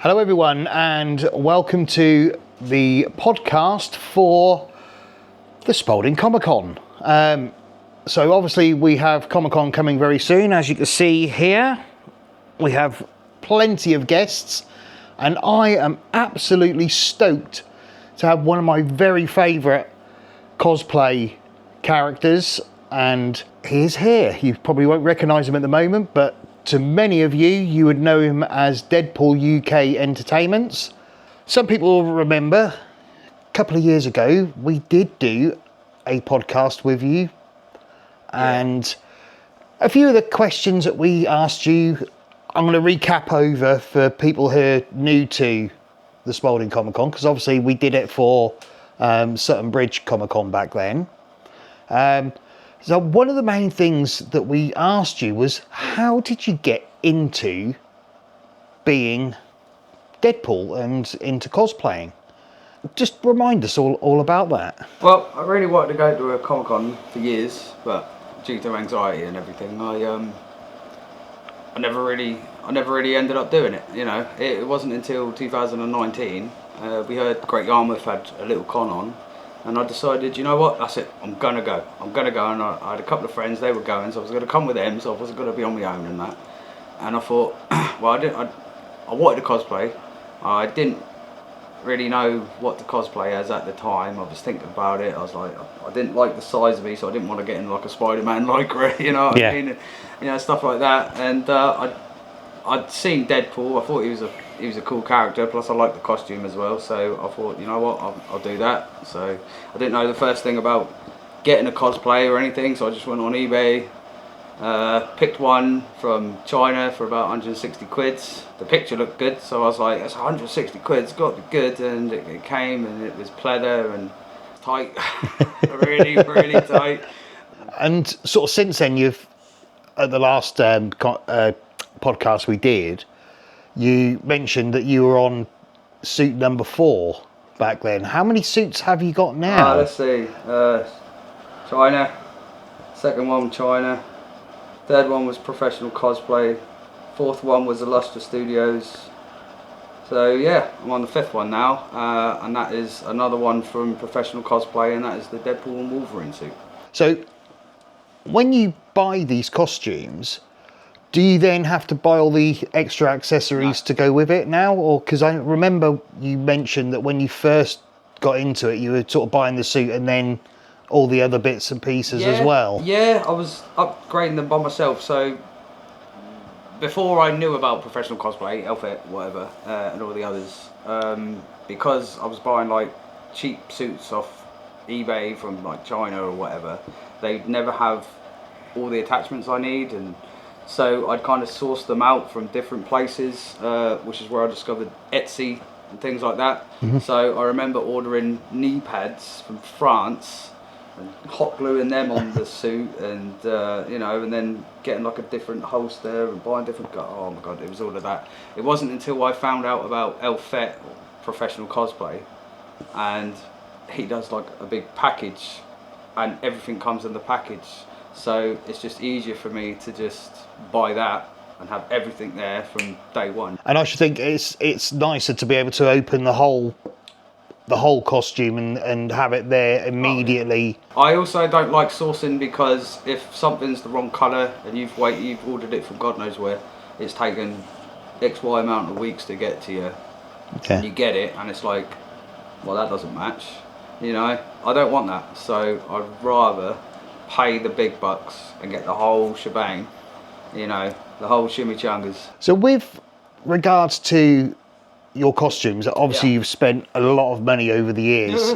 Hello everyone and welcome to the podcast for the Spalding Comicon. So obviously we have Comicon coming very soon. As you can see here, we have plenty of guests and I am absolutely stoked to have one of my very favourite cosplay characters, and he's here. You probably won't recognise him at the moment, but to many of you, you would know him as Deadpool UK Entertainment. Some people will remember a couple of years ago, we did do a podcast with you, and a few of the questions that we asked you, I'm going to recap over for people who are new to the Spalding Comicon, because obviously we did it for Sutton Bridge Comicon back then. So one of the main things that we asked you was, how did you get into being Deadpool and into cosplaying? Just remind us all about that. Well, I really wanted to go to a Comic-Con for years, but due to anxiety and everything, I never really ended up doing it. You know, it wasn't until 2019 we heard Great Yarmouth had a little con on. And I decided, you know what, that's it, I'm gonna go. And I had a couple of friends, they were going, so I was gonna come with them, so I wasn't gonna be on my own and that. And I thought, well, I wanted to cosplay. I didn't really know what to cosplay as at the time. I was thinking about it, I was like, I didn't like the size of me, so I didn't want to get in like a Spider-Man lycra, you know what I mean? You know, stuff like that. And I'd seen Deadpool, I thought he was a cool character, plus I liked the costume as well, so I thought, you know what, I'll do that. So I didn't know the first thing about getting a cosplay or anything, so I just went on eBay, picked one from China for about 160 quid. The picture looked good, so I was like, it's 160 quid, it's got to be good, and it came and it was pleather and tight, really tight. And sort of since then, you've, at the last podcast we did, you mentioned that you were on suit number 4 back then. How many suits have you got now? Let's see. China. Second one, China. Third one was Professional Cosplay. Fourth one was Illustra Studios. So yeah, I'm on the 5th one now, and that is another one from Professional Cosplay, and that is the Deadpool and Wolverine suit. So when you buy these costumes, do you then have to buy all the extra accessories to go with it now? Or, because I remember you mentioned that when you first got into it, you were sort of buying the suit and then all the other bits and pieces as well. Yeah, I was upgrading them by myself. So before I knew about Professional Cosplay, Outfit, whatever, and all the others, because I was buying like cheap suits off eBay from like China or whatever, they'd never have all the attachments I need, and so I'd kind of source them out from different places, which is where I discovered Etsy and things like that. Mm-hmm. So I remember ordering knee pads from France and hot gluing them on the suit, and you know, and then getting like a different holster and buying different. Oh my god, it was all of that. It wasn't until I found out about Elfet, Professional Cosplay, and he does like a big package, and everything comes in the package. So it's just easier for me to just buy that and have everything there from day one. And I should think it's nicer to be able to open the whole costume and have it there immediately. I also don't like sourcing, because if something's the wrong colour and you've ordered it from God knows where, it's taken XY amount of weeks to get to you. Okay. And you get it and it's like, well, that doesn't match. You know, I don't want that. So I'd rather pay the big bucks and get the whole shebang, you know, the whole chimichangas. So with regards to your costumes, obviously you've spent a lot of money over the years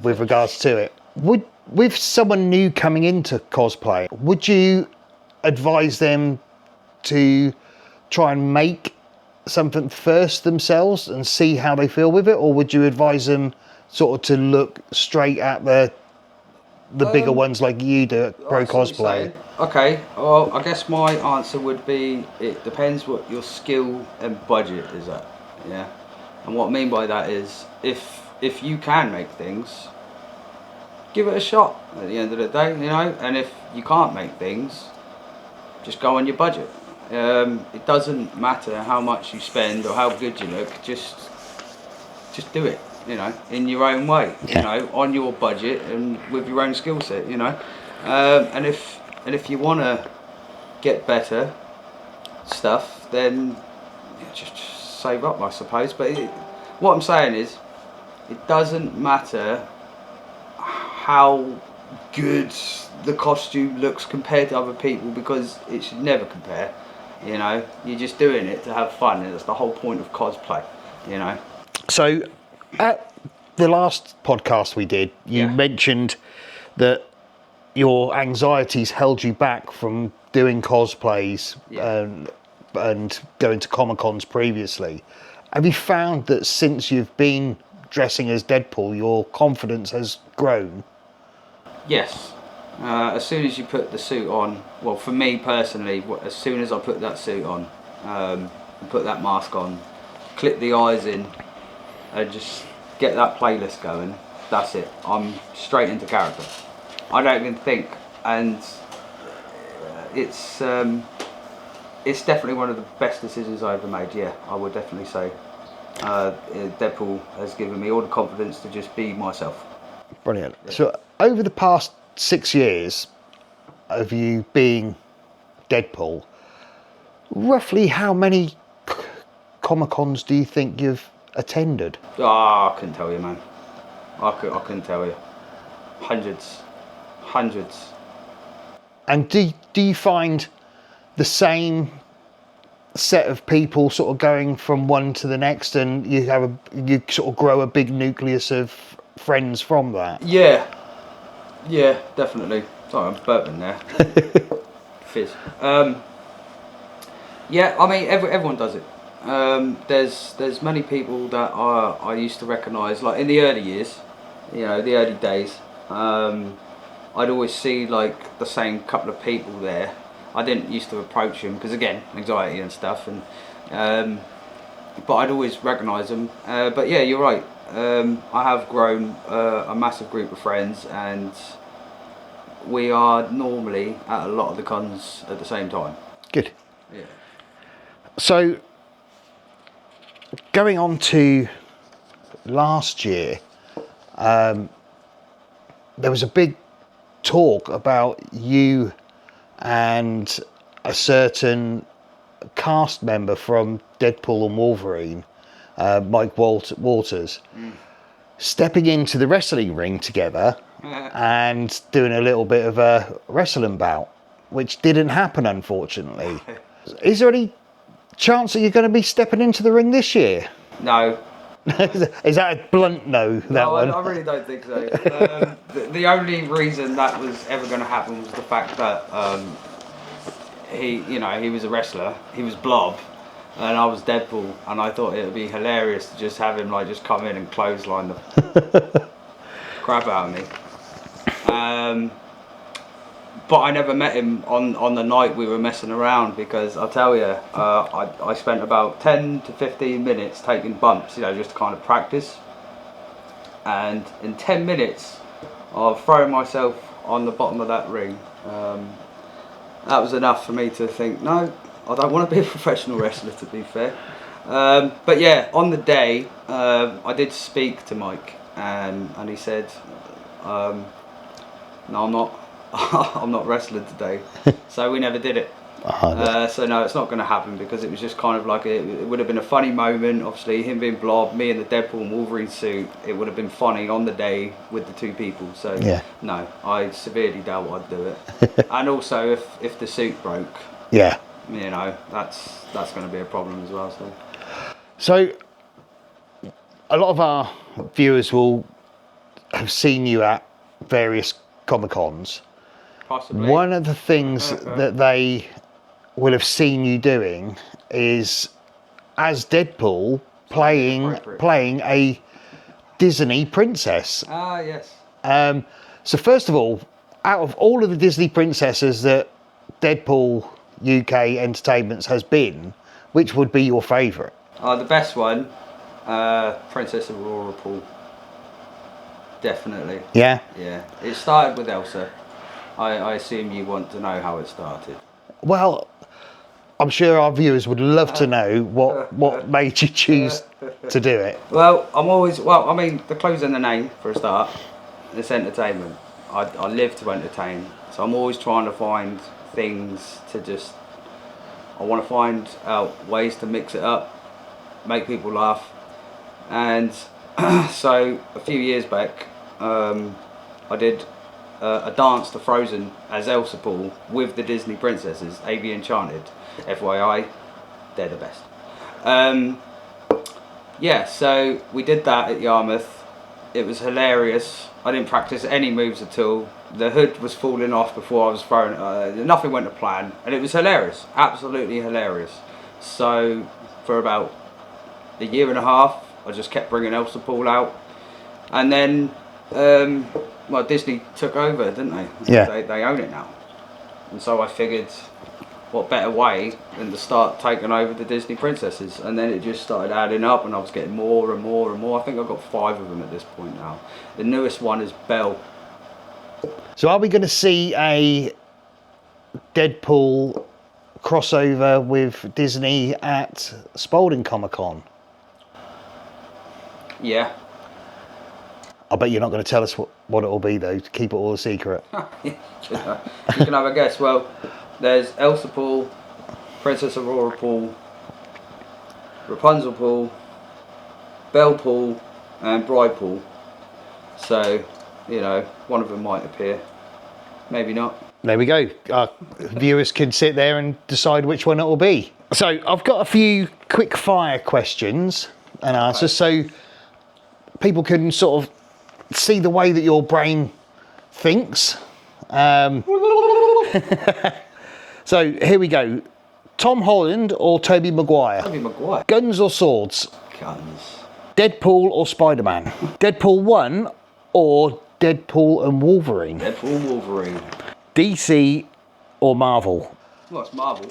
with regards to it. With someone new coming into cosplay, would you advise them to try and make something first themselves and see how they feel with it, or would you advise them sort of to look straight at the bigger ones like you do at Pro Cosplay? Okay, well, I guess my answer would be, it depends what your skill and budget is at, yeah? And what I mean by that is, if you can make things, give it a shot at the end of the day, you know? And if you can't make things, just go on your budget. It doesn't matter how much you spend or how good you look. Just do it. You know, in your own way. Yeah. You know, on your budget and with your own skill set. You know, and if you want to get better stuff, then just save up, I suppose. But what I'm saying is, it doesn't matter how good the costume looks compared to other people, because it should never compare. You know, you're just doing it to have fun, and that's the whole point of cosplay. You know. So, at the last podcast we did, you mentioned that your anxieties held you back from doing cosplays and going to Comic-Cons previously. Have you found that since you've been dressing as Deadpool, your confidence has grown? Yes. As soon as you put the suit on, well, for me personally, as soon as I put that suit on, and put that mask on, clip the eyes in, and just get that playlist going, that's it. I'm straight into character. I don't even think, and it's definitely one of the best decisions I ever made. Yeah, I would definitely say Deadpool has given me all the confidence to just be myself. Brilliant. Yeah. So over the past 6 years of you being Deadpool, roughly how many Comic-Cons do you think you've attended? I couldn't tell you, man. I couldn't tell you. Hundreds. And do you find the same set of people sort of going from one to the next, and you sort of grow a big nucleus of friends from that? Yeah, definitely. Sorry, I'm burping there. Fizz. Yeah, I mean everyone does it. There's many people that I used to recognise, like in the early years, you know, the early days. I'd always see like the same couple of people there. I didn't used to approach them because, again, anxiety and stuff, and but I'd always recognise them. But yeah, you're right. I have grown a massive group of friends, and we are normally at a lot of the cons at the same time. Good. Yeah. So, going on to last year, there was a big talk about you and a certain cast member from Deadpool and Wolverine, Mike Walters, stepping into the wrestling ring together and doing a little bit of a wrestling bout, which didn't happen, unfortunately. Is there any chance that you're going to be stepping into the ring this year? No. Is that a blunt no? No, I really don't think so. The only reason that was ever going to happen was the fact that he was a wrestler. He was Blob, and I was Deadpool, and I thought it would be hilarious to just have him like just come in and clothesline the crap out of me. But I never met him on the night we were messing around, because I'll tell you, I spent about 10 to 15 minutes taking bumps, you know, just to kind of practice. And in 10 minutes, I've thrown myself on the bottom of that ring. That was enough for me to think, no, I don't want to be a professional wrestler, to be fair. But yeah, on the day, I did speak to Mike, and he said, no, I'm not. I'm not wrestling today. So we never did it. So no, it's not going to happen, because it was just kind of like it would have been a funny moment. Obviously, him being Blob, me in the Deadpool and Wolverine suit, it would have been funny on the day with the two people. So yeah. No, I severely doubt I'd do it. And also, if the suit broke, yeah, you know, that's going to be a problem as well. So a lot of our viewers will have seen you at various Comic-Cons. Possibly. One of the things that they will have seen you doing is, as Deadpool, playing a Disney princess. Ah, yes. So first of all, out of all of the Disney princesses that Deadpool UK Entertainment has been, which would be your favourite? The best one, Princess Aurora Pool. Definitely. Yeah? Yeah. It started with Elsa. I assume you want to know how it started. Well, I'm sure our viewers would love to know what made you choose to do it. Well, I mean, the clue's in the name for a start. It's entertainment. I live to entertain, so I'm always trying to find things to I want to find out ways to mix it up, make people laugh. And so a few years back, I did a dance to Frozen as Elsa Pool with the Disney princesses, A.B. Enchanted. FYI, they're the best. Yeah, so we did that at Yarmouth. It was hilarious. I didn't practice any moves at all. The hood was falling off before I was thrown. Nothing went to plan, and it was hilarious, absolutely hilarious. So for about a year and a half, I just kept bringing Elsa Pool out, and then well, Disney took over, didn't they? Yeah. They own it now, and so I figured, what better way than to start taking over the Disney princesses, and then it just started adding up, and I was getting more and more and more. I think I've got 5 of them at this point now. The newest one is Belle. So are we going to see a Deadpool crossover with Disney at Spalding Comicon? Yeah. I bet you're not going to tell us what it will be, though, to keep it all a secret. You can have a guess. Well, there's Elsa Pool, Princess Aurora Pool, Rapunzel Pool, Belle Pool, and Bride Pool. So, you know, one of them might appear. Maybe not. There we go. Our viewers can sit there and decide which one it will be. So I've got a few quick fire questions and answers, so people can sort of see the way that your brain thinks. So here we go. Tom Holland or Tobey Maguire? Tobey Maguire. Guns or swords? Guns. Deadpool or Spider-Man? Deadpool 1 or Deadpool and Wolverine? Deadpool and Wolverine. DC or Marvel? Well, it's Marvel.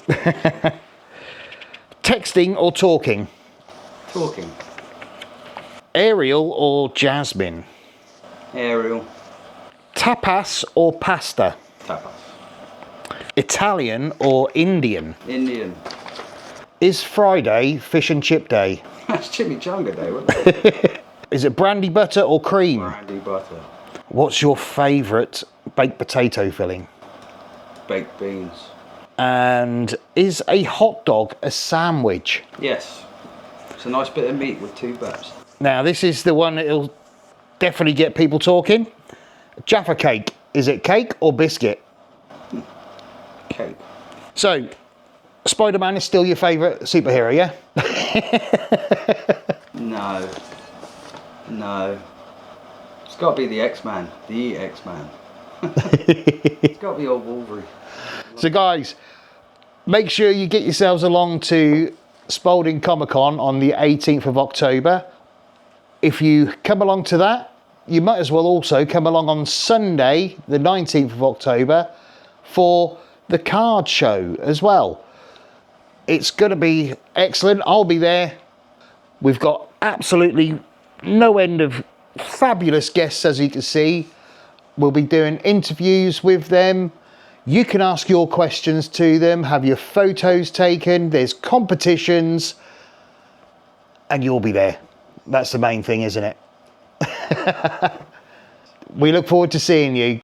Texting or talking? Talking. Ariel or Jasmine? Ariel. Tapas or pasta? Tapas. Italian or Indian? Indian. Is Friday fish and chip day? That's chimichanga day, wasn't it? Is it brandy butter or cream? Brandy butter. What's your favourite baked potato filling? Baked beans. And is a hot dog a sandwich? Yes. It's a nice bit of meat with 2 bits. Now this is the one that'll definitely get people talking. Jaffa cake. Is it cake or biscuit? Cake. So, Spider-Man is still your favourite superhero, yeah? No. No. It's got to be the X-Man. The X-Man. It's got to be old Wolverine. So guys, make sure you get yourselves along to Spalding Comicon on the 18th of October. If you come along to that, you might as well also come along on Sunday, the 19th of October, for the card show as well. It's going to be excellent. I'll be there. We've got absolutely no end of fabulous guests, as you can see. We'll be doing interviews with them. You can ask your questions to them, have your photos taken. There's competitions, and you'll be there. That's the main thing, isn't it? We look forward to seeing you.